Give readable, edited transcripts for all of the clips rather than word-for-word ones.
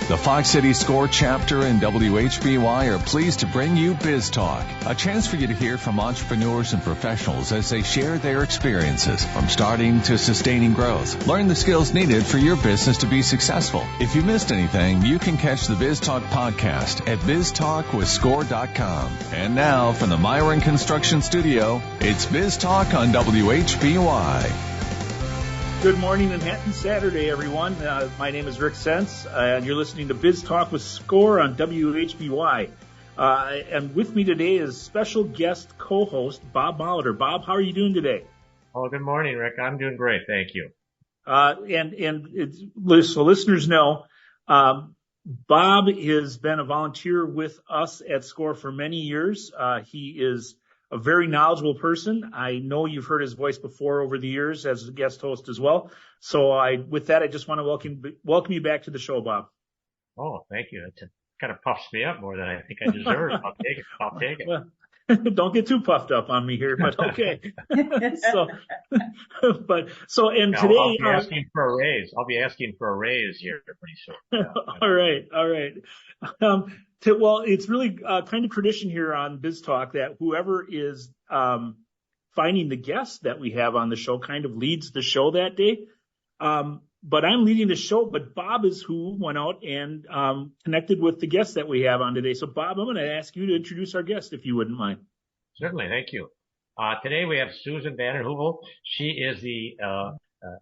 The Fox City SCORE chapter and WHBY are pleased to bring you Biz Talk, a chance for you to hear from entrepreneurs and professionals as they share their experiences from starting to sustaining growth. Learn the skills needed for your business to be successful. If you missed anything, you can catch the Biz Talk podcast at biztalkwithscore.com. And now from the Myron Construction Studio, it's Biz Talk on WHBY. Good morning and happy Saturday, everyone. My name is Rick Sense, and you're listening to Biz Talk with Score on WHBY. And with me today is special guest co-host Bob Molitor. Bob, how are you doing today? Oh, good morning, Rick. I'm doing great, thank you. So listeners know, Bob has been a volunteer with us at Score for many years. He is a very knowledgeable person. I know you've heard his voice before over the years as a guest host as well. So with that, I just want to welcome you back to the show, Bob. Oh, thank you. It kind of puffs me up more than I think I deserve. I'll take it. Well, don't get too puffed up on me here, but okay. Today, I'll be asking for a raise. I'll be asking for a raise here pretty soon. All right. Well, it's really kind of tradition here on Biz Talk that whoever is finding the guests that we have on the show kind of leads the show that day. But I'm leading the show, but Bob is who went out and connected with the guests that we have on today. So, Bob, I'm going to ask you to introduce our guest, if you wouldn't mind. Certainly, thank you. Today we have Susan Vanden Heuvel. She is the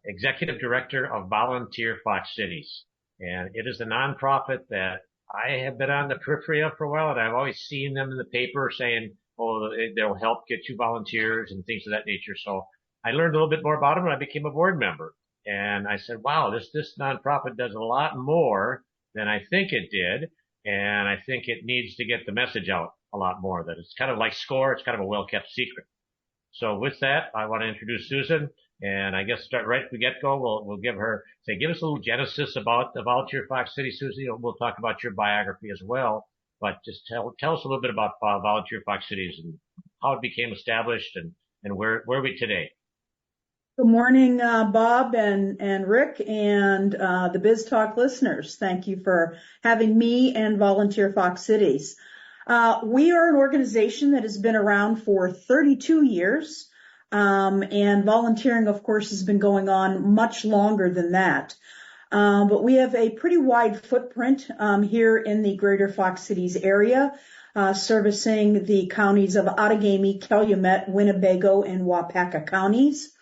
Executive Director of Volunteer Fox Cities. And it is a nonprofit that I have been on the periphery of for a while, and I've always seen them in the paper saying, oh, they'll help get you volunteers and things of that nature. So I learned a little bit more about them, and I became a board member. And I said, wow, this nonprofit does a lot more than I think it did. And I think it needs to get the message out a lot more, that it's kind of like SCORE. It's kind of a well-kept secret. So with that, I want to introduce Susan. And I guess start right at the get-go. We'll give us a little genesis about the Volunteer Fox City, Susan. We'll talk about your biography as well. But just tell us a little bit about Volunteer Fox Cities and how it became established and where are we today? Good morning, Bob and Rick and the Biz Talk listeners. Thank you for having me and Volunteer Fox Cities. We are an organization that has been around for 32 years, and volunteering, of course, has been going on much longer than that. But we have a pretty wide footprint here in the greater Fox Cities area, servicing the counties of Outagamie, Calumet, Winnebago, and Waupaca counties.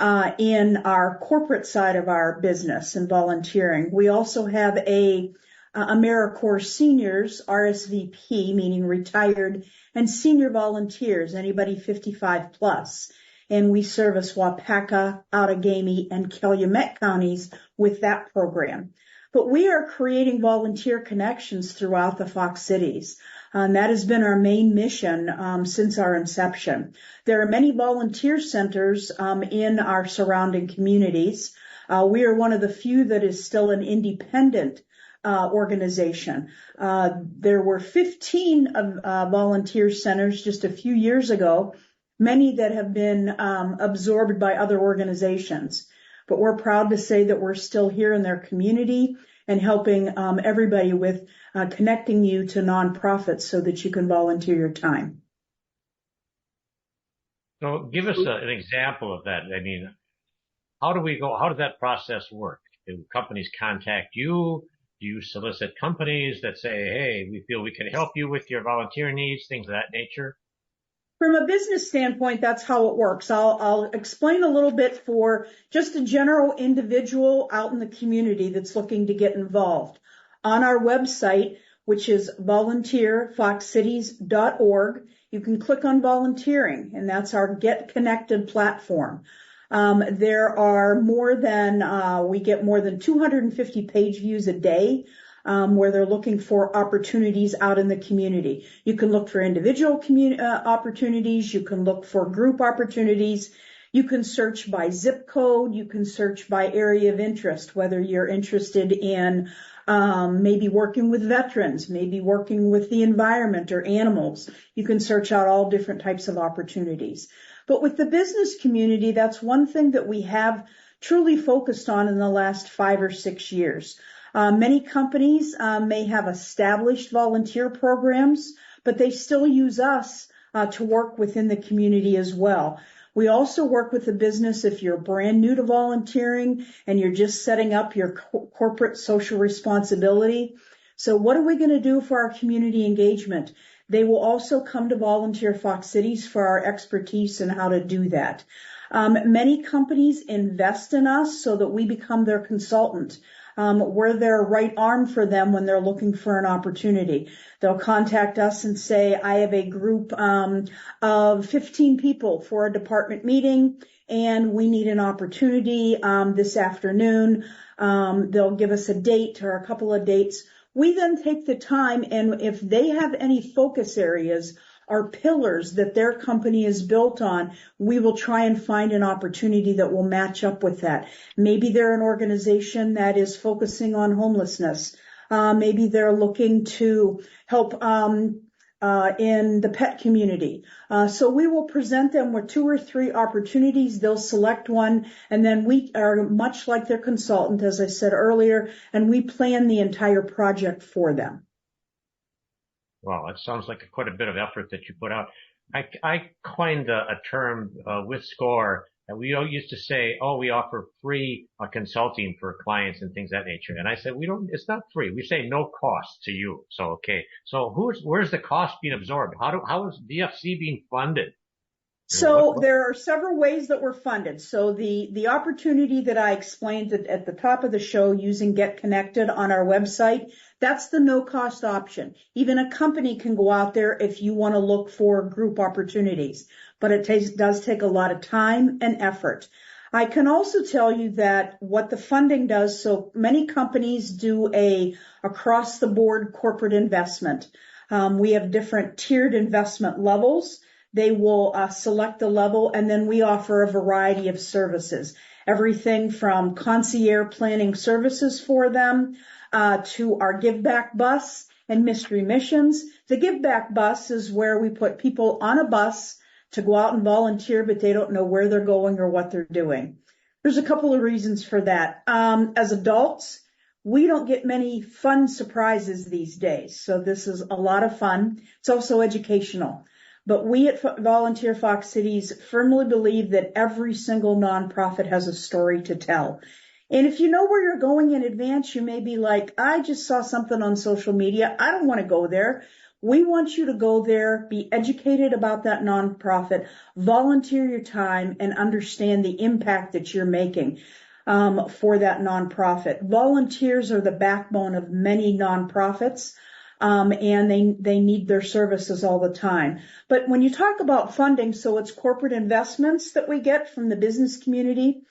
In our corporate side of our business and volunteering, we also have a AmeriCorps Seniors, RSVP, meaning retired, and senior volunteers, anybody 55 plus. And we service Waupaca, Outagamie, and Calumet counties with that program. But we are creating volunteer connections throughout the Fox Cities. And that has been our main mission since our inception. There are many volunteer centers in our surrounding communities. We are one of the few that is still an independent organization. There were 15 volunteer centers just a few years ago, many that have been absorbed by other organizations. But we're proud to say that we're still here in their community and helping everybody with connecting you to nonprofits so that you can volunteer your time. So give us an example of that. I mean, how does that process work? Do companies contact you? Do you solicit companies that say, hey, we feel we can help you with your volunteer needs, things of that nature? From a business standpoint, that's how it works. I'll explain a little bit for just a general individual out in the community that's looking to get involved. On our website, which is volunteerfoxcities.org, you can click on volunteering, and that's our Get Connected platform. There are we get more than 250 page views a day. Where they're looking for opportunities out in the community. You can look for individual opportunities. You can look for group opportunities. You can search by zip code. You can search by area of interest, whether you're interested in maybe working with veterans, maybe working with the environment or animals. You can search out all different types of opportunities. But with the business community, that's one thing that we have truly focused on in the last 5 or 6 years. Many companies may have established volunteer programs, but they still use us to work within the community as well. We also work with the business if you're brand new to volunteering and you're just setting up your corporate social responsibility. So what are we going to do for our community engagement? They will also come to Volunteer Fox Cities for our expertise in how to do that. Many companies invest in us so that we become their consultant. We're their right arm for them when they're looking for an opportunity. They'll contact us and say, I have a group of 15 people for a department meeting, and we need an opportunity this afternoon. They'll give us a date or a couple of dates. We then take the time, and if they have any focus areas or pillars that their company is built on, we will try and find an opportunity that will match up with that. Maybe they're an organization that is focusing on homelessness. Maybe they're looking to help in the pet community. So we will present them with 2 or 3 opportunities. They'll select one, and then we are much like their consultant, as I said earlier, and we plan the entire project for them. Wow, it sounds like quite a bit of effort that you put out. I coined a term with SCORE that we used to say, oh, we offer free consulting for clients and things of that nature. And I said, it's not free. We say no cost to you. So, okay. So where's the cost being absorbed? How is VFC being funded? So there are several ways that we're funded. So the opportunity that I explained at the top of the show using Get Connected on our website, that's the no cost option. Even a company can go out there if you want to look for group opportunities, but it does take a lot of time and effort. I can also tell you that what the funding does, so many companies do a across the board corporate investment. We have different tiered investment levels. They will select a level, and then we offer a variety of services. Everything from concierge planning services for them to our Give Back bus and mystery missions. The Give Back bus is where we put people on a bus to go out and volunteer, but they don't know where they're going or what they're doing. There's a couple of reasons for that. As adults, we don't get many fun surprises these days, so this is a lot of fun. It's also educational. But we at Volunteer Fox Cities firmly believe that every single nonprofit has a story to tell. And if you know where you're going in advance, you may be like, I just saw something on social media. I don't want to go there. We want you to go there, be educated about that nonprofit, volunteer your time, and understand the impact that you're making for that nonprofit. Volunteers are the backbone of many nonprofits. And they need their services all the time. But when you talk about funding, so it's corporate investments that we get from the business community.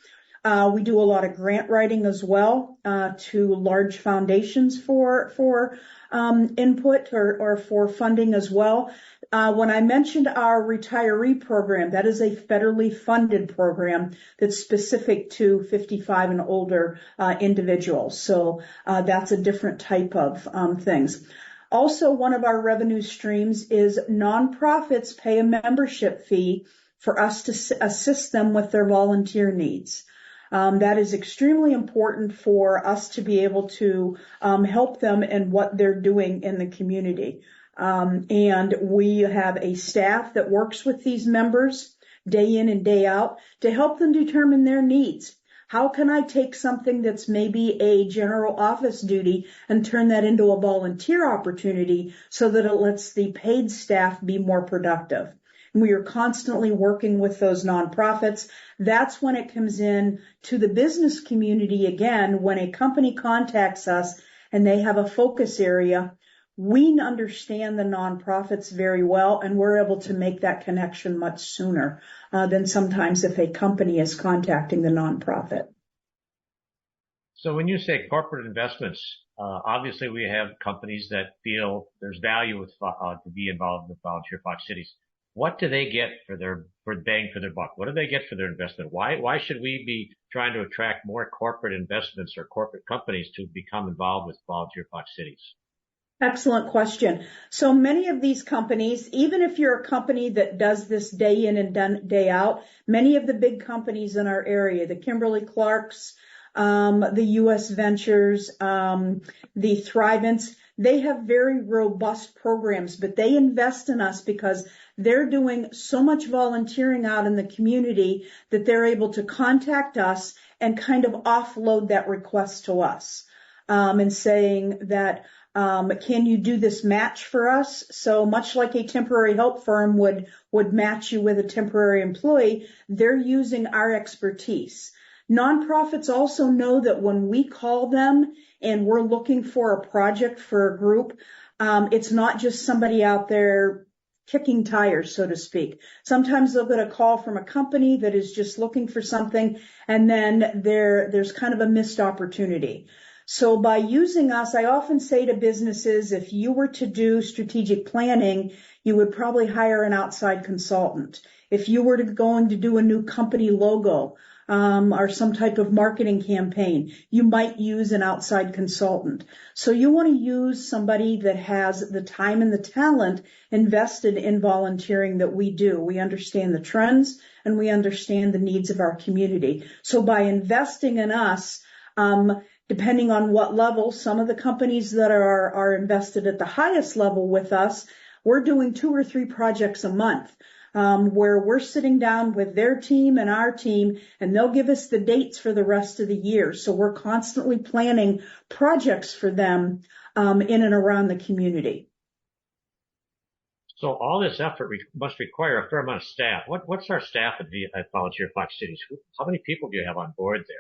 We do a lot of grant writing as well, to large foundations for input or for funding as well. When I mentioned our retiree program, that is a federally funded program that's specific to 55 and older individuals. So that's a different type of things. Also, one of our revenue streams is nonprofits pay a membership fee for us to assist them with their volunteer needs. That is extremely important for us to be able to help them in what they're doing in the community. And we have a staff that works with these members day in and day out to help them determine their needs. How can I take something that's maybe a general office duty and turn that into a volunteer opportunity so that it lets the paid staff be more productive? And we are constantly working with those nonprofits. That's when it comes in to the business community again. When a company contacts us and they have a focus area, we understand the nonprofits very well, and we're able to make that connection much sooner than sometimes if a company is contacting the nonprofit. So when you say corporate investments, obviously we have companies that feel there's value with to be involved with Volunteer Fox Cities. What do they get for bang for their buck? What do they get for their investment? Why should we be trying to attract more corporate investments or corporate companies to become involved with Volunteer Fox Cities? Excellent question. So many of these companies, even if you're a company that does this day in and day out, many of the big companies in our area, the Kimberly-Clarks, the U.S. Ventures, the Thrivents. They have very robust programs, but they invest in us because they're doing so much volunteering out in the community that they're able to contact us and kind of offload that request to us, and saying that, can you do this match for us? So much like a temporary help firm would match you with a temporary employee, they're using our expertise. Nonprofits also know that when we call them and we're looking for a project for a group, it's not just somebody out there kicking tires, so to speak. Sometimes they'll get a call from a company that is just looking for something, and then there's kind of a missed opportunity. So by using us, I often say to businesses, if you were to do strategic planning, you would probably hire an outside consultant. If you were going to do a new company logo, or some type of marketing campaign, you might use an outside consultant. So you want to use somebody that has the time and the talent invested in volunteering that we do. We understand the trends and we understand the needs of our community. So by investing in us, depending on what level, some of the companies that are invested at the highest level with us, we're doing 2 or 3 projects a month, where we're sitting down with their team and our team, and they'll give us the dates for the rest of the year. So we're constantly planning projects for them, in and around the community. So all this effort must require a fair amount of staff. What's our staff at Volunteer Fox Cities? How many people do you have on board there?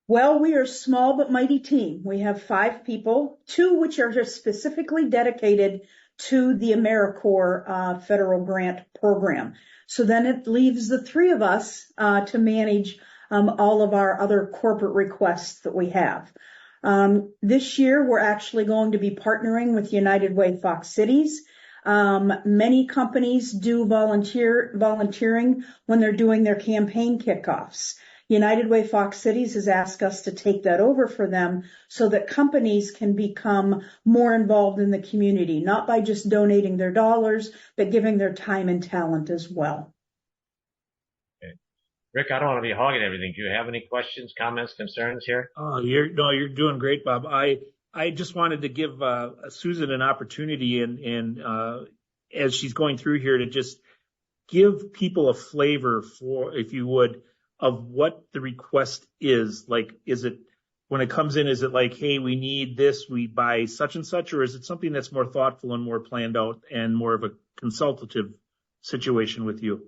Well, we are a small but mighty team. We have 5 people, 2 which are just specifically dedicated to the AmeriCorps federal grant program. So then it leaves the 3 of us to manage all of our other corporate requests that we have. This year, we're actually going to be partnering with United Way Fox Cities. Many companies do volunteering when they're doing their campaign kickoffs. United Way Fox Cities has asked us to take that over for them so that companies can become more involved in the community, not by just donating their dollars, but giving their time and talent as well. Okay. Rick, I don't want to be hogging everything. Do you have any questions, comments, concerns here? Oh, you're doing great, Bob. I just wanted to give Susan an opportunity and as she's going through here to just give people a flavor for, if you would, of what the request is. Like, is it, when it comes in, is it like, hey, we need this, we buy such and such, or is it something that's more thoughtful and more planned out and more of a consultative situation with you?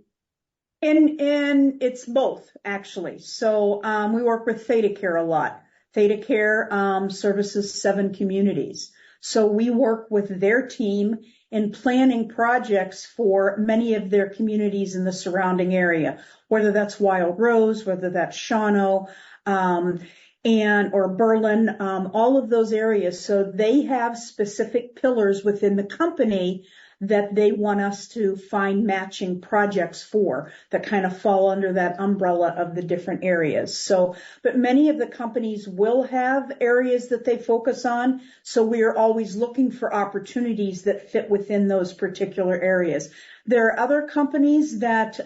And it's both, actually. So we work with Theta Care a lot. Theta Care services 7 communities. So we work with their team in planning projects for many of their communities in the surrounding area, whether that's Wild Rose, whether that's Shawano, or Berlin, all of those areas. So they have specific pillars within the company that they want us to find matching projects for that kind of fall under that umbrella of the different areas. So, but many of the companies will have areas that they focus on. So we are always looking for opportunities that fit within those particular areas. There are other companies that,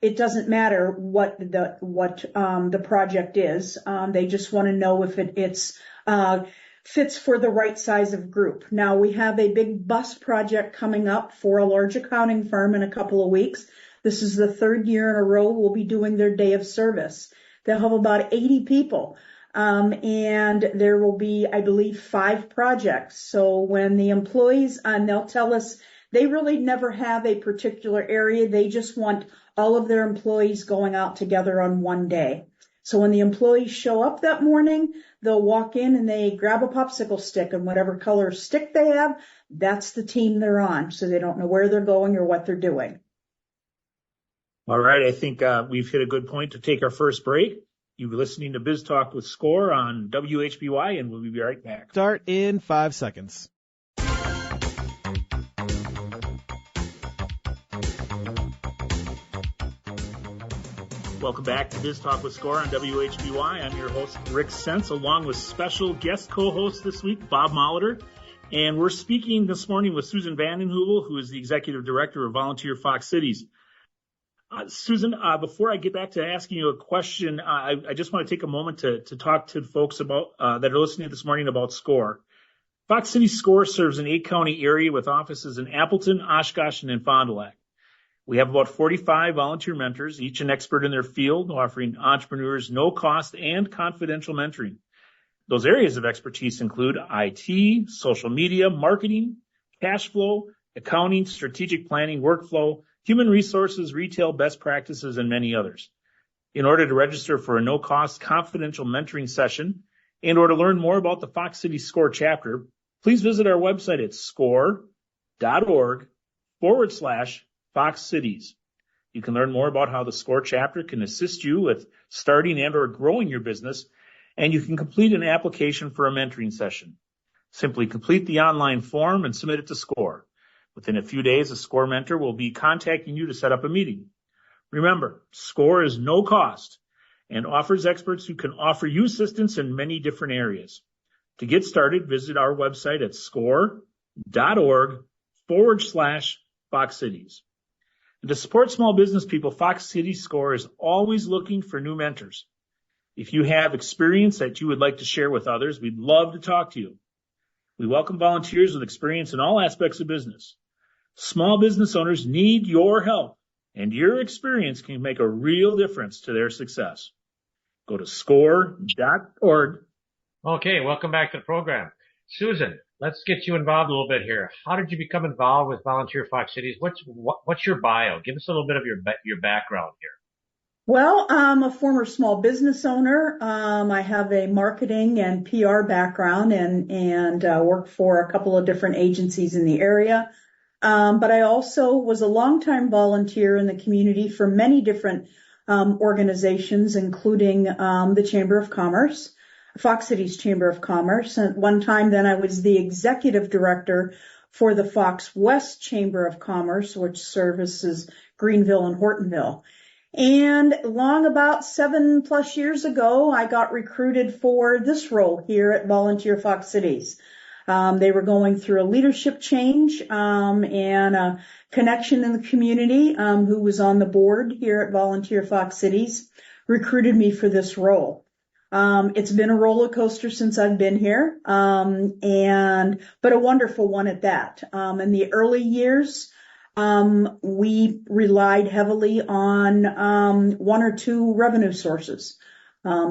it doesn't matter what the project is. They just want to know if it's fits for the right size of group. Now we have a big bus project coming up for a large accounting firm in a couple of weeks. This is the 3rd year in a row we'll be doing their day of service. They'll have about 80 people. And there will be, I believe, 5 projects. So when the employees, they'll tell us they really never have a particular area. They just want all of their employees going out together on one day. So when the employees show up that morning, they'll walk in and they grab a popsicle stick, and whatever color stick they have, that's the team they're on. So they don't know where they're going or what they're doing. All right. I think we've hit a good point to take our first break. You're listening to Biz Talk with Score on WHBY, and we'll be right back. Start in 5 seconds. Welcome back to Biz Talk with Score on WHBY. I'm your host, Rick Sense, along with special guest co-host this week, Bob Molitor. And we're speaking this morning with Susan Vanden Heuvel, who is the Executive Director of Volunteer Fox Cities. Susan, before I get back to asking you a question, I just want to take a moment to talk to folks about that are listening this morning about SCORE. Fox City SCORE serves an 8-county area with offices in Appleton, Oshkosh, and in Fond du Lac. We have about 45 volunteer mentors, each an expert in their field, offering entrepreneurs no-cost and confidential mentoring. Those areas of expertise include IT, social media, marketing, cash flow, accounting, strategic planning, workflow, human resources, retail best practices, and many others. In order to register for a no-cost confidential mentoring session and or to learn more about the Fox City SCORE chapter, please visit our website at score.org/Fox Cities. You can learn more about how the SCORE chapter can assist you with starting and or growing your business, and you can complete an application for a mentoring session. Simply complete the online form and submit it to SCORE. Within a few days, a SCORE mentor will be contacting you to set up a meeting. Remember, SCORE is no cost and offers experts who can offer you assistance in many different areas. To get started, visit our website at score.org/Fox Cities. And to support small business people, Fox City SCORE is always looking for new mentors. If you have experience that you would like to share with others, we'd love to talk to you. We welcome volunteers with experience in all aspects of business. Small business owners need your help, and your experience can make a real difference to their success. Go to score.org. Okay, welcome back to the program. Susan, let's get you involved a little bit here. How did you become involved with Volunteer Fox Cities? What's your bio? Give us a little bit of your background here. Well, I'm a former small business owner. I have a marketing and PR background and worked for a couple of different agencies in the area. But I also was a longtime volunteer in the community for many different organizations, including the Chamber of Commerce, Fox Cities Chamber of Commerce. At one time, then I was the executive director for the Fox West Chamber of Commerce, which services Greenville and Hortonville. And long about 7+ years ago, I got recruited for this role here at Volunteer Fox Cities. They were going through a leadership change and a connection in the community who was on the board here at Volunteer Fox Cities recruited me for this role. It's been a roller coaster since I've been here, but a wonderful one at that. In the early years, we relied heavily on one or two revenue sources.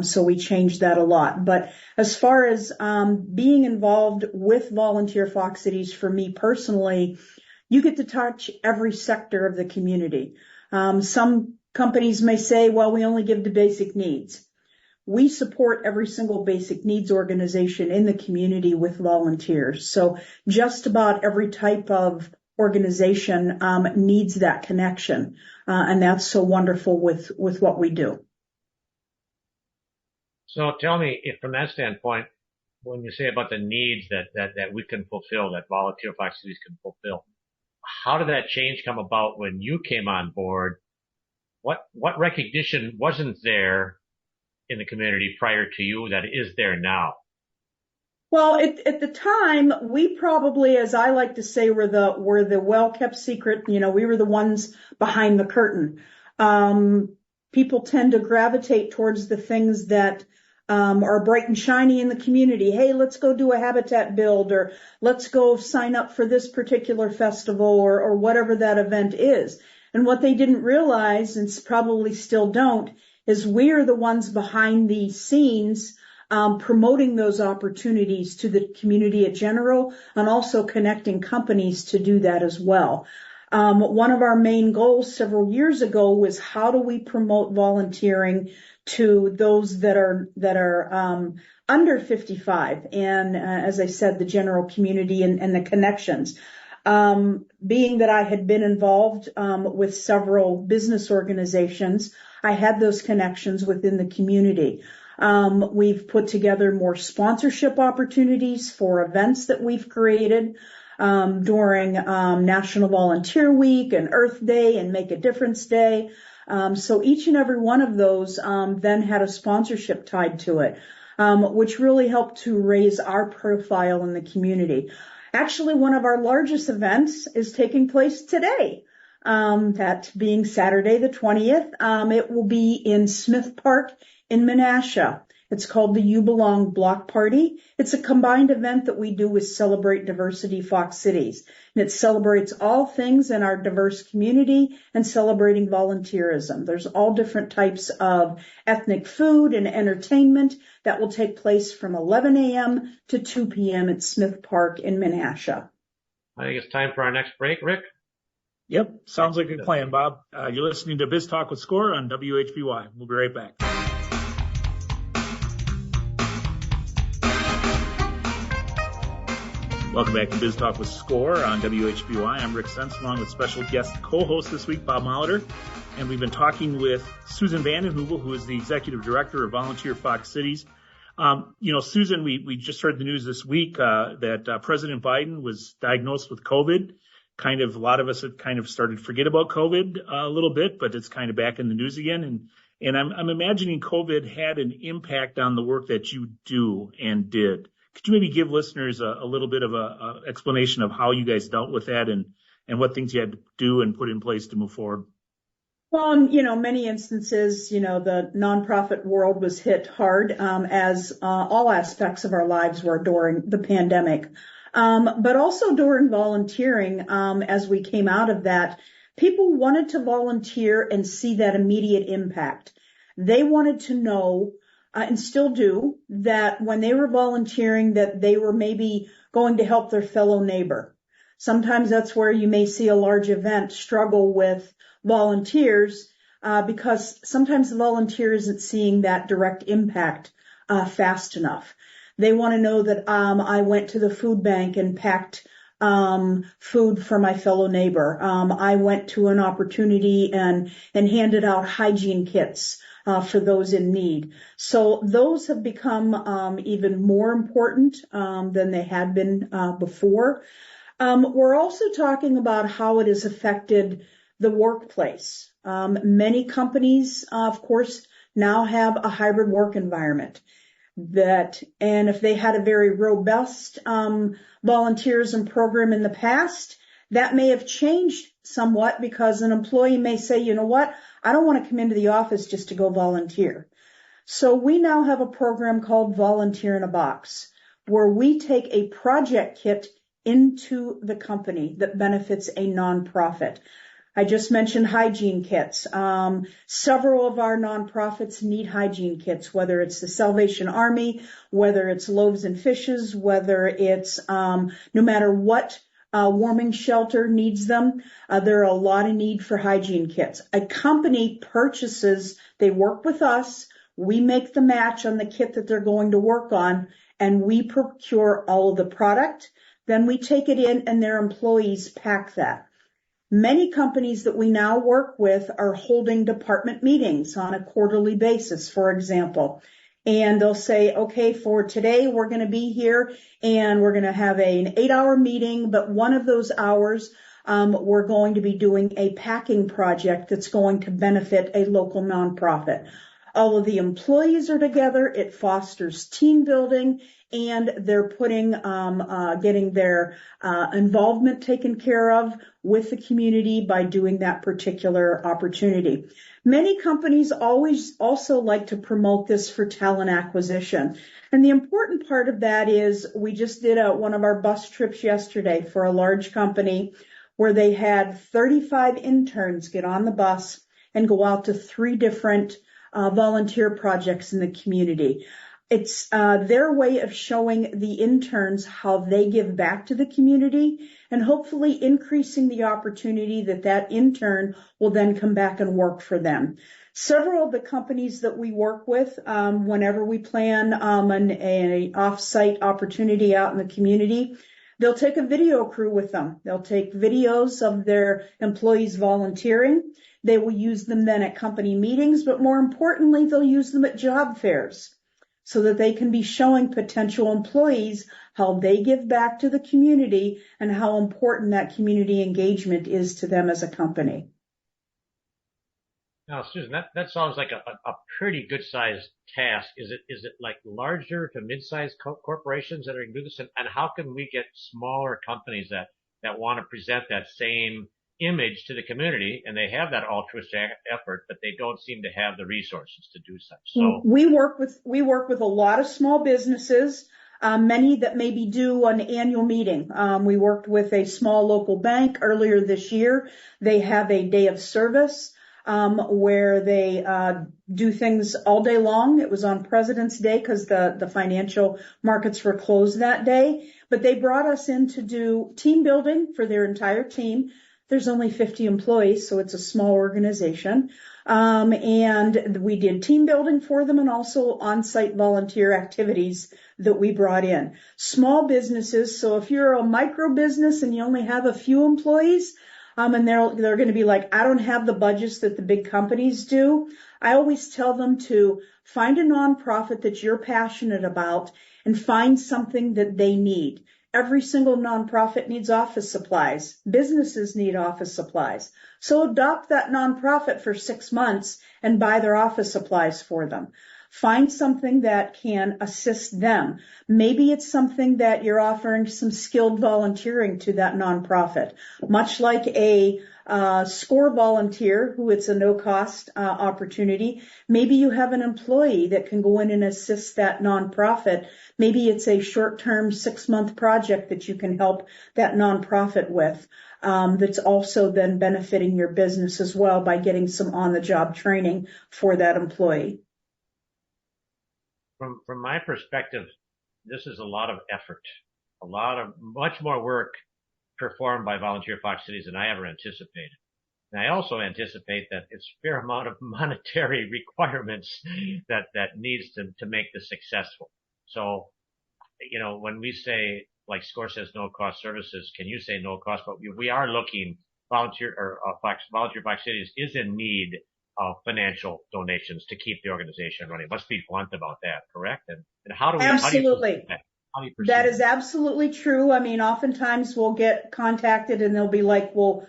So we changed that a lot. But as far as being involved with Volunteer Fox Cities, for me personally, you get to touch every sector of the community. Some companies may say, well, we only give to basic needs. We support every single basic needs organization in the community with volunteers. So just about every type of organization needs that connection. And that's so wonderful with what we do. So tell me, if from that standpoint, when you say about the needs that we can fulfill, that Volunteer Fox Cities can fulfill, how did that change come about when you came on board? What recognition wasn't there in the community prior to you that is there now? Well, at the time, we probably, as I like to say, were the well-kept secret. You know, we were the ones behind the curtain. People tend to gravitate towards the things that are bright and shiny in the community. Hey, let's go do a habitat build, or let's go sign up for this particular festival, or whatever that event is. And what they didn't realize, and probably still don't, is we're the ones behind the scenes promoting those opportunities to the community in general, and also connecting companies to do that as well. One of our main goals several years ago was, how do we promote volunteering to those that are under 55, and as I said, the general community and the connections. Being that I had been involved with several business organizations, I had those connections within the community. We've put together more sponsorship opportunities for events that we've created during National Volunteer Week and Earth Day and Make a Difference Day. So each and every one of those then had a sponsorship tied to it, which really helped to raise our profile in the community. Actually, one of our largest events is taking place today. that being Saturday the 20th. It will be in Smith Park in Menasha. It's called the You Belong Block Party. It's a combined event that we do with Celebrate Diversity Fox Cities. And it celebrates all things in our diverse community and celebrating volunteerism. There's all different types of ethnic food and entertainment that will take place from 11 a.m. to 2 p.m. at Smith Park in Menasha. I think it's time for our next break, Rick. Yep, sounds like a plan, Bob. You're listening to Biz Talk with Score on WHBY. We'll be right back. Welcome back to Biz Talk with Score on WHBY. I'm Rick Sense, along with special guest co-host this week, Bob Molitor. And we've been talking with Susan Vanden Heuvel, who is the Executive Director of Volunteer Fox Cities. Susan, we just heard the news this week that President Biden was diagnosed with COVID. A lot of us have kind of started to forget about COVID a little bit, but it's kind of back in the news again. And I'm imagining COVID had an impact on the work that you do and did. Could you maybe give listeners a little bit of a explanation of how you guys dealt with that and what things you had to do and put in place to move forward? Well, in, many instances, the nonprofit world was hit hard, as all aspects of our lives were during the pandemic. But also during volunteering, as we came out of that, people wanted to volunteer and see that immediate impact. They wanted to know, and still do, that when they were volunteering, that they were maybe going to help their fellow neighbor. Sometimes that's where you may see a large event struggle with volunteers, because sometimes the volunteer isn't seeing that direct impact fast enough. They want to know that I went to the food bank and packed food for my fellow neighbor. I went to an opportunity and handed out hygiene kits for those in need. So those have become even more important than they had been before. We're also talking about how it has affected the workplace. Many companies, of course, now have a hybrid work environment. And if they had a very robust volunteerism program in the past, that may have changed somewhat, because an employee may say, you know what, I don't want to come into the office just to go volunteer. So we now have a program called Volunteer in a Box, where we take a project kit into the company that benefits a nonprofit. I just mentioned hygiene kits. Several of our nonprofits need hygiene kits, whether it's the Salvation Army, whether it's Loaves and Fishes, whether it's no matter what warming shelter needs them. There are a lot of need for hygiene kits. A company purchases, they work with us, we make the match on the kit that they're going to work on, and we procure all of the product. Then we take it in and their employees pack that. Many companies that we now work with are holding department meetings on a quarterly basis, for example. And they'll say, okay, for today, we're going to be here and we're going to have an 8-hour meeting, but one of those hours, we're going to be doing a packing project that's going to benefit a local nonprofit. All of the employees are together. It fosters team building, and they're getting their involvement taken care of with the community by doing that particular opportunity. Many companies always also like to promote this for talent acquisition. And the important part of that is we just did one of our bus trips yesterday for a large company where they had 35 interns get on the bus and go out to 3 different volunteer projects in the community. It's their way of showing the interns how they give back to the community and hopefully increasing the opportunity that intern will then come back and work for them. Several of the companies that we work with, whenever we plan an off-site opportunity out in the community, they'll take a video crew with them. They'll take videos of their employees volunteering. They will use them then at company meetings, but more importantly, they'll use them at job fairs so that they can be showing potential employees how they give back to the community and how important that community engagement is to them as a company. Now, Susan, that sounds like a pretty good sized task. Is it like larger to mid-sized corporations that are going to do this? And how can we get smaller companies that want to present that same image to the community, and they have that altruistic effort, but they don't seem to have the resources to do such. So we work with a lot of small businesses, many that maybe do an annual meeting. We worked with a small local bank earlier this year. They have a day of service where they do things all day long. It was on President's Day because the financial markets were closed that day. But they brought us in to do team building for their entire team. There's only 50 employees, so it's a small organization. And we did team building for them and also on-site volunteer activities that we brought in. Small businesses, so if you're a micro business and you only have a few employees, and they're going to be like, I don't have the budgets that the big companies do. I always tell them to find a nonprofit that you're passionate about and find something that they need. Every single nonprofit needs office supplies. Businesses need office supplies. So adopt that nonprofit for 6 months and buy their office supplies for them. Find something that can assist them. Maybe it's something that you're offering some skilled volunteering to that nonprofit, much like a SCORE volunteer, who it's a no-cost opportunity. Maybe you have an employee that can go in and assist that nonprofit. Maybe it's a short-term 6-month project that you can help that nonprofit with. That's also then benefiting your business as well by getting some on-the-job training for that employee. From my perspective, this is a lot of effort, much more work performed by Volunteer Fox Cities than I ever anticipated. And I also anticipate that it's a fair amount of monetary requirements that needs to make this successful. So, when we say, like SCORE says, no cost services, can you say no cost? But we are looking, Volunteer Fox Cities is in need of financial donations to keep the organization running. Let's be blunt about that, correct? And how do we, absolutely. How do you that is absolutely true. I mean, oftentimes we'll get contacted and they'll be like, well,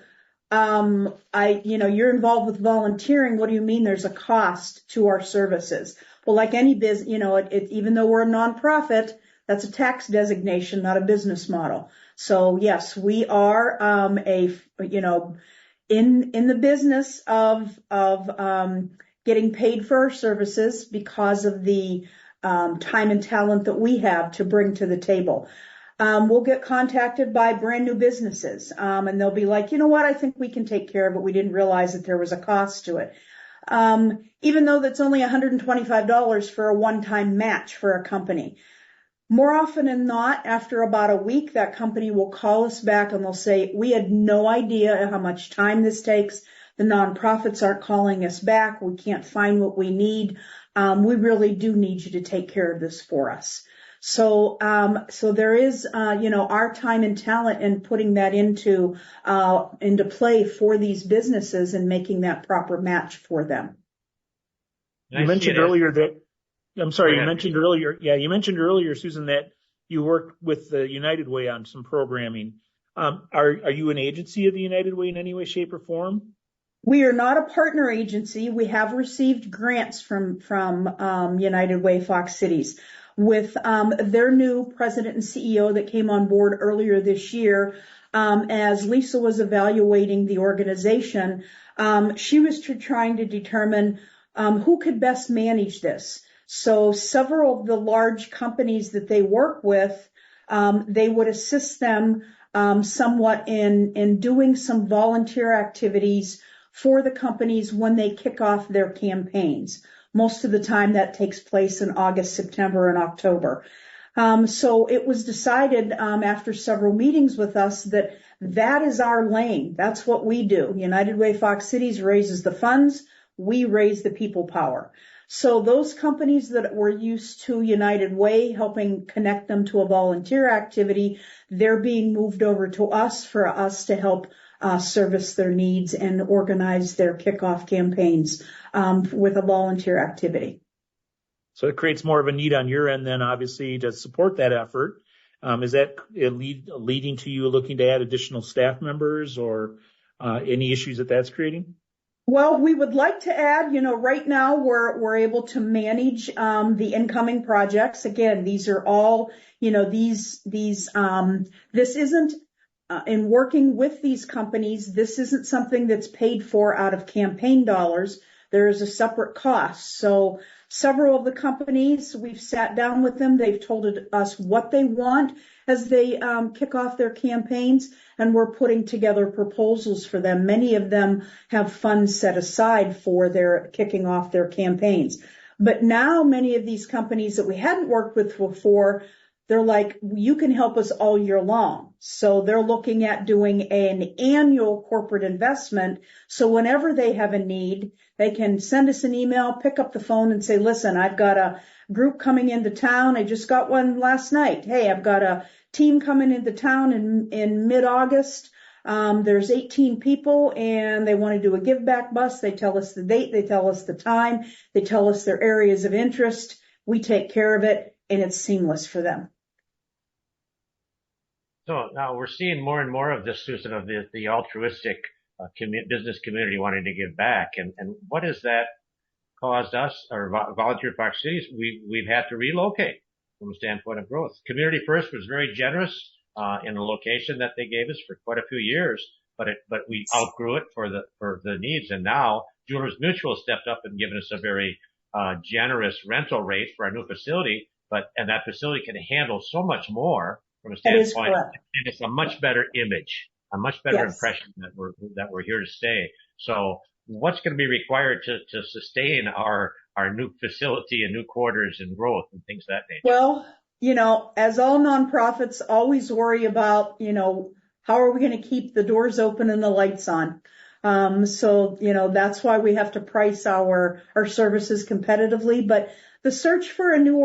you're involved with volunteering. What do you mean there's a cost to our services? Well, like any business, even though we're a nonprofit, that's a tax designation, not a business model. So yes, we are, in the business of getting paid for our services because of the time and talent that we have to bring to the table. We'll get contacted by brand new businesses, and they'll be like, you know what, I think we can take care of it. We didn't realize that there was a cost to it. Even though that's only $125 for a one-time match for a company. More often than not, after about a week, that company will call us back and they'll say, we had no idea how much time this takes. The nonprofits aren't calling us back. We can't find what we need. We really do need you to take care of this for us. So there is, our time and talent and putting that into play for these businesses and making that proper match for them. You mentioned earlier that, I'm sorry, you mentioned earlier, Susan, that you worked with the United Way on some programming. Are you an agency of the United Way in any way, shape, or form? We are not a partner agency. We have received grants from United Way Fox Cities. With their new president and CEO that came on board earlier this year, as Lisa was evaluating the organization, she was trying to determine who could best manage this. So several of the large companies that they work with, they would assist them somewhat in doing some volunteer activities for the companies when they kick off their campaigns. Most of the time that takes place in August, September, and October. So it was decided after several meetings with us that is our lane. That's what we do. United Way Fox Cities raises the funds. We raise the people power. So those companies that were used to United Way, helping connect them to a volunteer activity, they're being moved over to us for us to help service their needs and organize their kickoff campaigns with a volunteer activity. So it creates more of a need on your end then, obviously, to support that effort. Is that leading to you looking to add additional staff members or any issues that's creating? Well, we would like to add, right now we're able to manage the incoming projects. Again, these are all, this isn't in working with these companies, this isn't something that's paid for out of campaign dollars. There is a separate cost. So several of the companies, we've sat down with them. They've told us what they want as they kick off their campaigns, and we're putting together proposals for them. Many of them have funds set aside for their kicking off their campaigns. But now many of these companies that we hadn't worked with before, they're like, you can help us all year long. So they're looking at doing an annual corporate investment. So whenever they have a need, they can send us an email, pick up the phone and say, listen, I've got a group coming into town. I just got one last night. Hey, I've got a team coming into town in mid-August. There's 18 people and they want to do a give back bus. They tell us the date. They tell us the time. They tell us their areas of interest. We take care of it and it's seamless for them. So now we're seeing more and more of this, Susan, of the altruistic business community wanting to give back. And what has that caused us, or Volunteer Fox Cities? We've had to relocate from a standpoint of growth. Community First was very generous in the location that they gave us for quite a few years, but we outgrew it for the needs. And now Jewelers Mutual stepped up and given us a very generous rental rate for our new facility, and that facility can handle so much more from a standpoint, and it's a much better image, a much better impression that we're here to stay. So what's going to be required to sustain our new facility and new quarters and growth and things of that nature? Well, as all nonprofits always worry about, how are we going to keep the doors open and the lights on? So that's why we have to price our services competitively. But the search for a new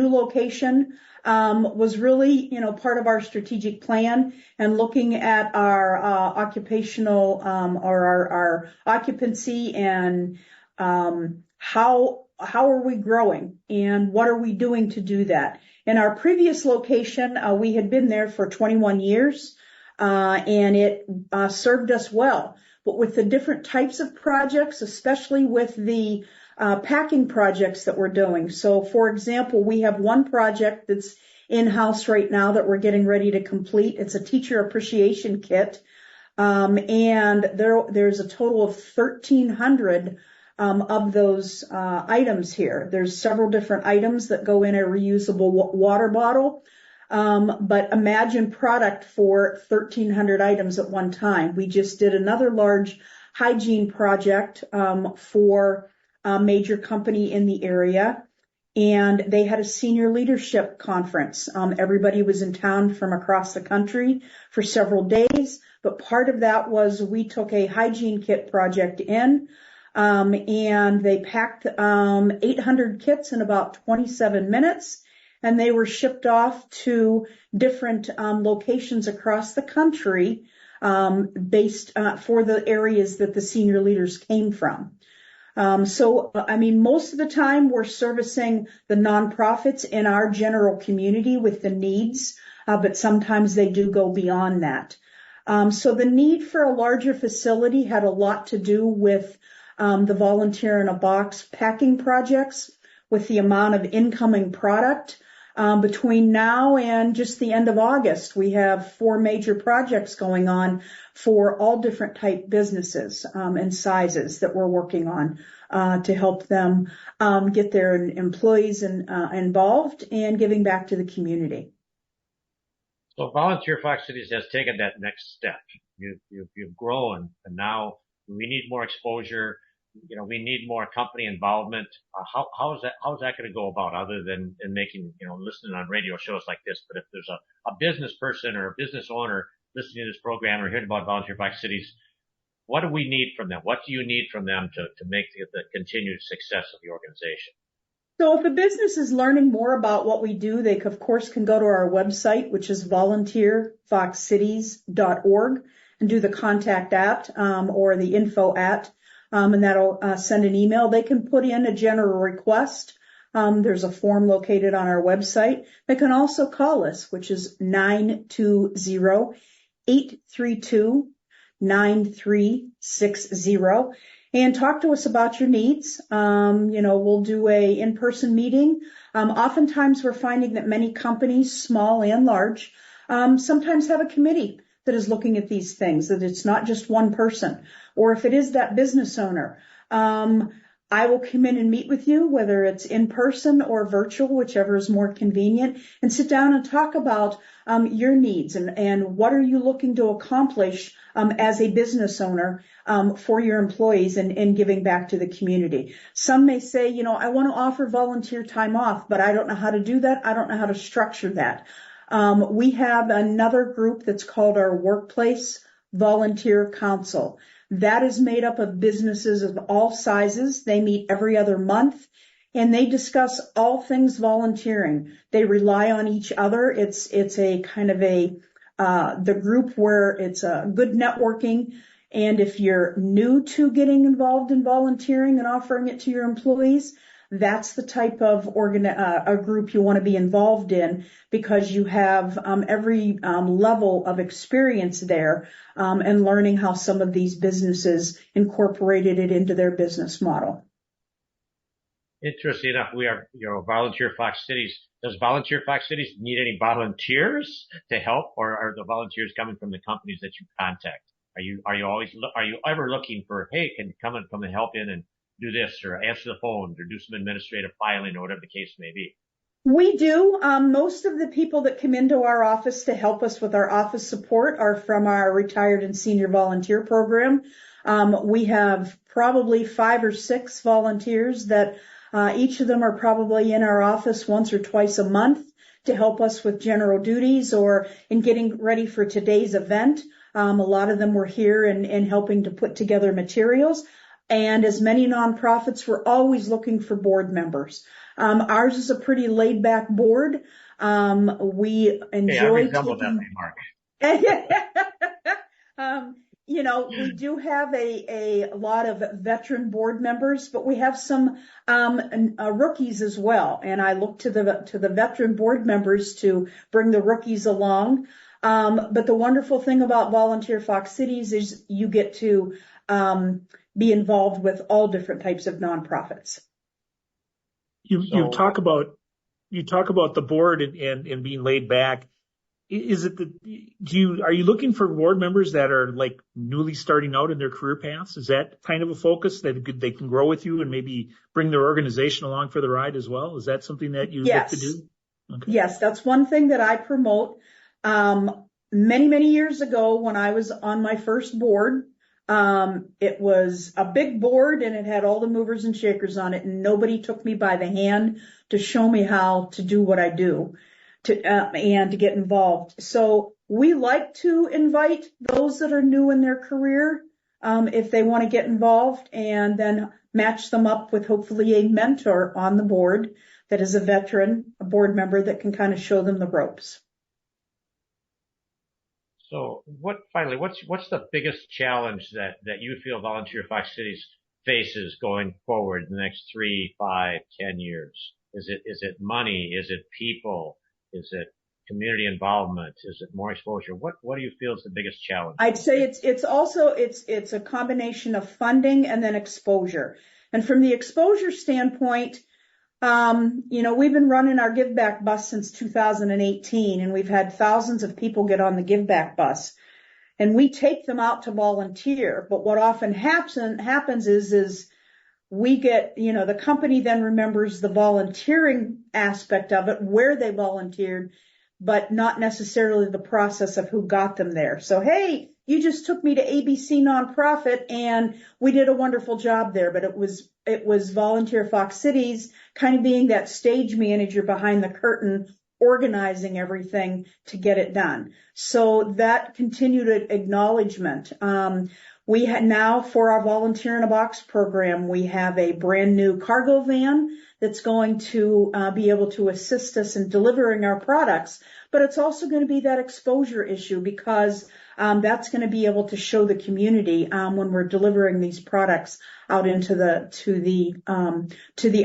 location was really, part of our strategic plan, and looking at our occupational or our occupancy and how are we growing and what are we doing to do that. In our previous location, we had been there for 21 years and it served us well. But with the different types of projects, especially with the packing projects that we're doing. So, for example, we have one project that's in-house right now that we're getting ready to complete. It's a teacher appreciation kit. And there's a total of 1,300 of those items here. There's several different items that go in a reusable water bottle. But imagine product for 1,300 items at one time. We just did another large hygiene project for a major company in the area, and they had a senior leadership conference. Everybody was in town from across the country for several days, but part of that was we took a hygiene kit project in, and they packed 800 kits in about 27 minutes. And they were shipped off to different locations across the country based for the areas that the senior leaders came from. So, most of the time we're servicing the nonprofits in our general community with the needs, but sometimes they do go beyond that. So the need for a larger facility had a lot to do with the Volunteer in a Box packing projects, with the amount of incoming product. Between now and just the end of August, we have 4 major projects going on for all different type businesses and sizes that we're working on to help them get their employees involved and giving back to the community. So Volunteer Fox Cities has taken that next step. You've grown, and now we need more exposure. We need more company involvement. How is that going to go about, other than making, listening on radio shows like this? But if there's a business person or a business owner listening to this program or hearing about Volunteer Fox Cities, what do we need from them? What do you need from them to make the continued success of the organization? So if a business is learning more about what we do, they of course can go to our website, which is volunteerfoxcities.org, and do the contact at or the info at. And that'll send an email. They can put in a general request. There's a form located on our website. They can also call us, which is 920-832-9360, and talk to us about your needs. We'll do a in-person meeting. Oftentimes we're finding that many companies, small and large, sometimes have a committee that is looking at these things, that it's not just one person. Or if it is that business owner, I will come in and meet with you, whether it's in person or virtual, whichever is more convenient, and sit down and talk about your needs and what are you looking to accomplish as a business owner for your employees and giving back to the community. Some may say, I want to offer volunteer time off, but I don't know how to do that. I don't know how to structure that. We have another group that's called our Workplace Volunteer Council. That is made up of businesses of all sizes. They meet every other month and they discuss all things volunteering. They rely on each other. It's a kind of the group where it's a good networking. And if you're new to getting involved in volunteering and offering it to your employees, that's the type of a group you want to be involved in, because you have every level of experience there and learning how some of these businesses incorporated it into their business model. Interesting enough, we are, Volunteer Fox Cities. Does Volunteer Fox Cities need any volunteers to help, or are the volunteers coming from the companies that you contact? Are you ever looking for, hey, can you come and help in and do this, or answer the phone, or do some administrative filing, or whatever the case may be? We do. Most of the people that come into our office to help us with our office support are from our retired and senior volunteer program. We have probably 5 or 6 volunteers that each of them are probably in our office once or twice a month to help us with general duties or in getting ready for today's event. A lot of them were here and helping to put together materials. And as many nonprofits, we're always looking for board members. Ours is a pretty laid back board. We enjoy. I resemble that remark. We do have a lot of veteran board members, but we have some rookies as well. And I look to the veteran board members to bring the rookies along. But the wonderful thing about Volunteer Fox Cities is you get to be involved with all different types of nonprofits. You talk about the board and being laid back. Is it are you looking for board members that are like newly starting out in their career paths? Is that kind of a focus that they can grow with you and maybe bring their organization along for the ride as well? Is that something that you look to do? Okay. Yes, that's one thing that I promote. Many, many years ago when I was on my first board, it was a big board and it had all the movers and shakers on it, and nobody took me by the hand to show me how to do what I do and to get involved. So we like to invite those that are new in their career, if they want to get involved, and then match them up with hopefully a mentor on the board that is a veteran, a board member that can kind of show them the ropes. So what's the biggest challenge that you feel Volunteer Fox Cities faces going forward in the next 3, 5, 10 years? Is it money? Is it people? Is it community involvement? Is it more exposure? What do you feel is the biggest challenge? I'd say it's a combination of funding and then exposure. And from the exposure standpoint, we've been running our Give Back bus since 2018, and we've had thousands of people get on the Give Back bus. And we take them out to volunteer. But what often happens is we get, the company then remembers the volunteering aspect of it, where they volunteered, but not necessarily the process of who got them there. So, hey, you just took me to ABC Nonprofit and we did a wonderful job there, but it was Volunteer Fox Cities kind of being that stage manager behind the curtain, organizing everything to get it done. So that continued acknowledgement. We now, for our Volunteer in a Box program, we have a brand new cargo van that's going to be able to assist us in delivering our products. But it's also going to be that exposure issue, because that's going to be able to show the community when we're delivering these products out into to the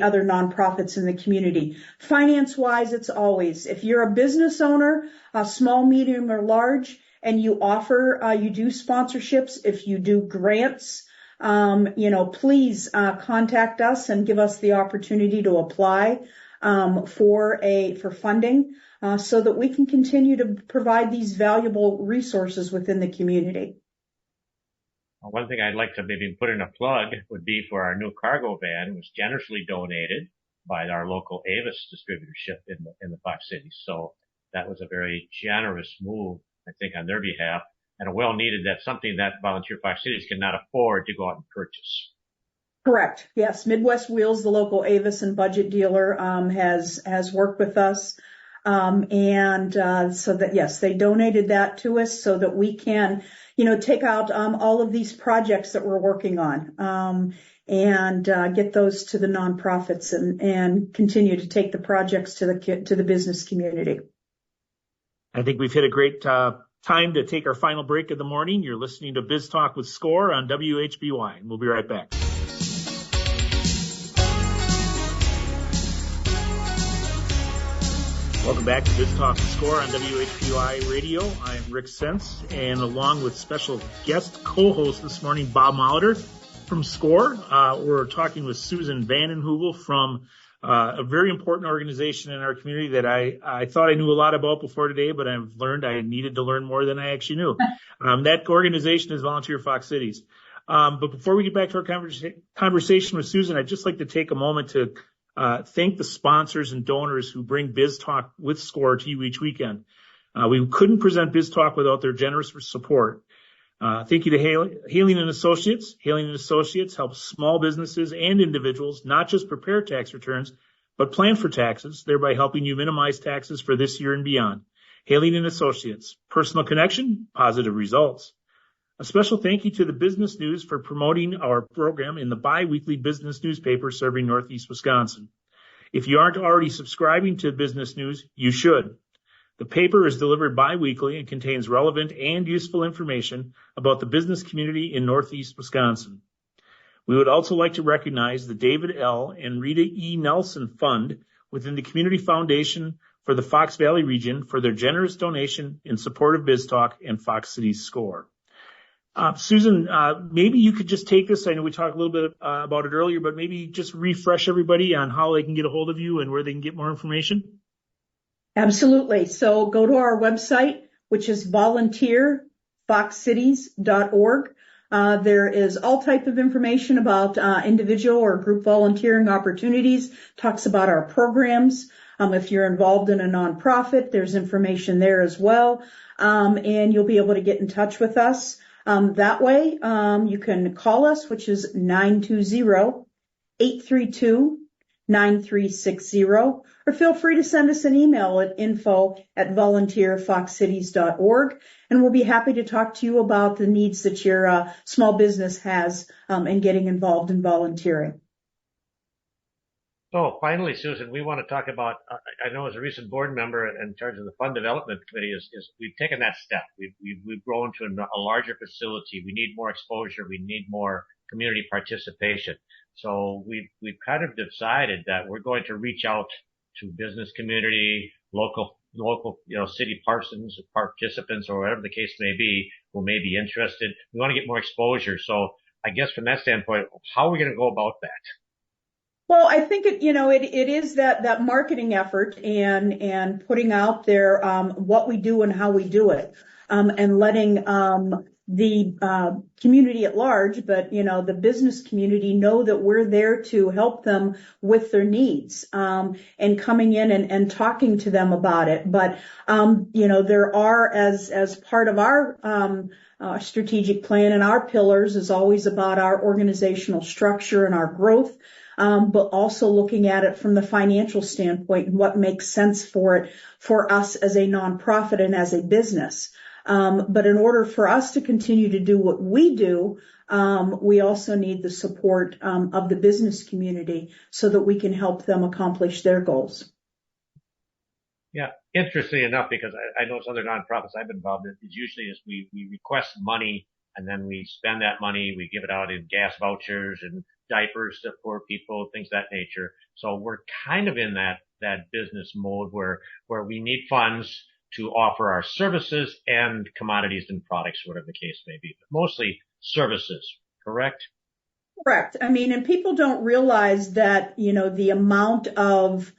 other nonprofits in the community. Finance wise, it's always, if you're a business owner, small, medium, or large, and you you do sponsorships, if you do grants, please contact us and give us the opportunity to apply for funding. so that we can continue to provide these valuable resources within the community. One thing I'd like to maybe put in a plug would be for our new cargo van, was generously donated by our local Avis distributorship in the Fox Cities. So that was a very generous move, I think, on their behalf, and a well needed. That's something that Volunteer Fox Cities cannot afford to go out and purchase. Correct. Yes. Midwest Wheels, the local Avis and budget dealer, has worked with us. So that, yes, they donated that to us so that we can, take out, all of these projects that we're working on, and get those to the nonprofits and continue to take the projects to the business community. I think we've hit a great, time to take our final break of the morning. You're listening to Biz Talk with SCORE on WHBY, and we'll be right back. Welcome back to Biz Talk with SCORE on WHBY Radio. I'm Rick Sense, and along with special guest co-host this morning, Bob Molitor from SCORE, we're talking with Susan Vanden Heuvel from a very important organization in our community that I thought I knew a lot about before today, but I've learned I needed to learn more than I actually knew. That organization is Volunteer Fox Cities. But before we get back to our conversation with Susan, I'd just like to take a moment to thank the sponsors and donors who bring Biz Talk with SCORE to you each weekend. We couldn't present Biz Talk without their generous support. Thank you to Hailing and Associates. Hailing and Associates helps small businesses and individuals not just prepare tax returns, but plan for taxes, thereby helping you minimize taxes for this year and beyond. Hailing and Associates, personal connection, positive results. A special thank you to the Business News for promoting our program in the bi-weekly business newspaper serving Northeast Wisconsin. If you aren't already subscribing to Business News, you should. The paper is delivered bi-weekly and contains relevant and useful information about the business community in Northeast Wisconsin. We would also like to recognize the David L. and Rita E. Nelson Fund within the Community Foundation for the Fox Valley region for their generous donation in support of Biz Talk and Fox Cities SCORE. Susan, maybe you could just take this. I know we talked a little bit about it earlier, but maybe just refresh everybody on how they can get a hold of you and where they can get more information. Absolutely. So go to our website, which is volunteerfoxcities.org. There is all type of information about individual or group volunteering opportunities, talks about our programs. If you're involved in a nonprofit, there's information there as well. And you'll be able to get in touch with us. That way, you can call us, which is 920-832-9360, or feel free to send us an email at info@volunteerfoxcities.org, and we'll be happy to talk to you about the needs that your small business has in getting involved in volunteering. So finally, Susan, we want to talk about, I know as a recent board member in charge of the fund development committee is we've taken that step. We've grown to a larger facility. We need more exposure. We need more community participation. So we've kind of decided that we're going to reach out to business community, local, city parsons, participants, or whatever the case may be, who may be interested. We want to get more exposure. So I guess from that standpoint, how are we going to go about that? Well, I think it is that marketing effort and putting out there what we do and how we do it, and letting the community at large, but the business community know that we're there to help them with their needs, and coming in and talking to them about it. But there are, as part of our strategic plan, and our pillars is always about our organizational structure and our growth. But also looking at it from the financial standpoint and what makes sense for us as a nonprofit and as a business. But in order for us to continue to do what we do, we also need the support of the business community so that we can help them accomplish their goals. Yeah, interesting enough, because I know some other nonprofits I've been involved in, is usually is we request money and then we spend that money, we give it out in gas vouchers and diapers to poor people, things of that nature. So we're kind of in that business mode where we need funds to offer our services and commodities and products, whatever the case may be, but mostly services, correct? Correct. I mean, and people don't realize that, the amount of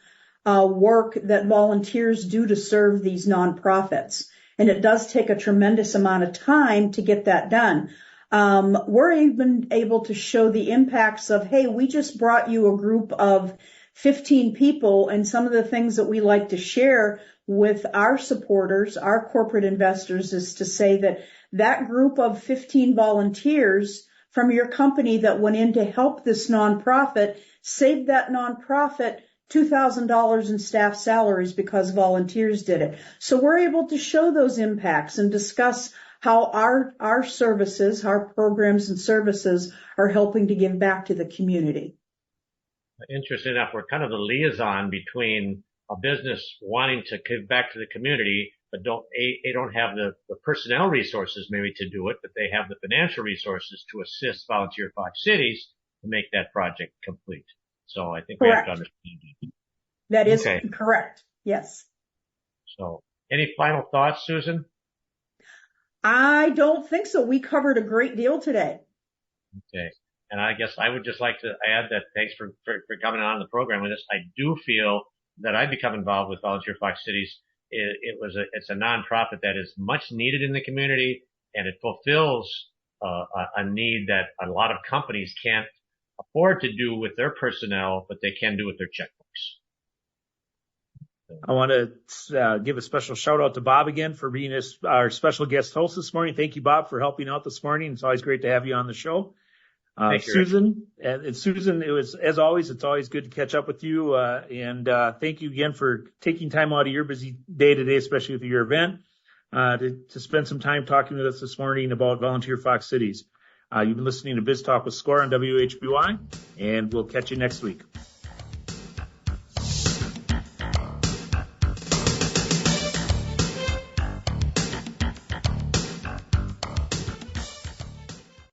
work that volunteers do to serve these nonprofits. And it does take a tremendous amount of time to get that done. We're even able to show the impacts of, hey, we just brought you a group of 15 people, and some of the things that we like to share with our supporters, our corporate investors, is to say that that group of 15 volunteers from your company that went in to help this nonprofit saved that nonprofit $2,000 in staff salaries because volunteers did it. So we're able to show those impacts and discuss how our services, our programs and services are helping to give back to the community. Interesting enough, we're kind of the liaison between a business wanting to give back to the community, but they don't have the personnel resources maybe to do it, but they have the financial resources to assist Volunteer Fox Cities to make that project complete. So I think we have to understand it. That is correct. Yes. So any final thoughts, Susan? I don't think so. We covered a great deal today. Okay. And I guess I would just like to add that thanks for coming on the program with us. I do feel that I've become involved with Volunteer Fox Cities. It's a nonprofit that is much needed in the community, and it fulfills a need that a lot of companies can't afford to do with their personnel, but they can do with their checkbooks. I want to give a special shout out to Bob again for being our special guest host this morning. Thank you, Bob, for helping out this morning. It's always great to have you on the show. Susan, Susan, it was, as always, it's always good to catch up with you. And thank you again for taking time out of your busy day today, especially with your event, to spend some time talking with us this morning about Volunteer Fox Cities. You've been listening to Biz Talk with Score on WHBY, and we'll catch you next week.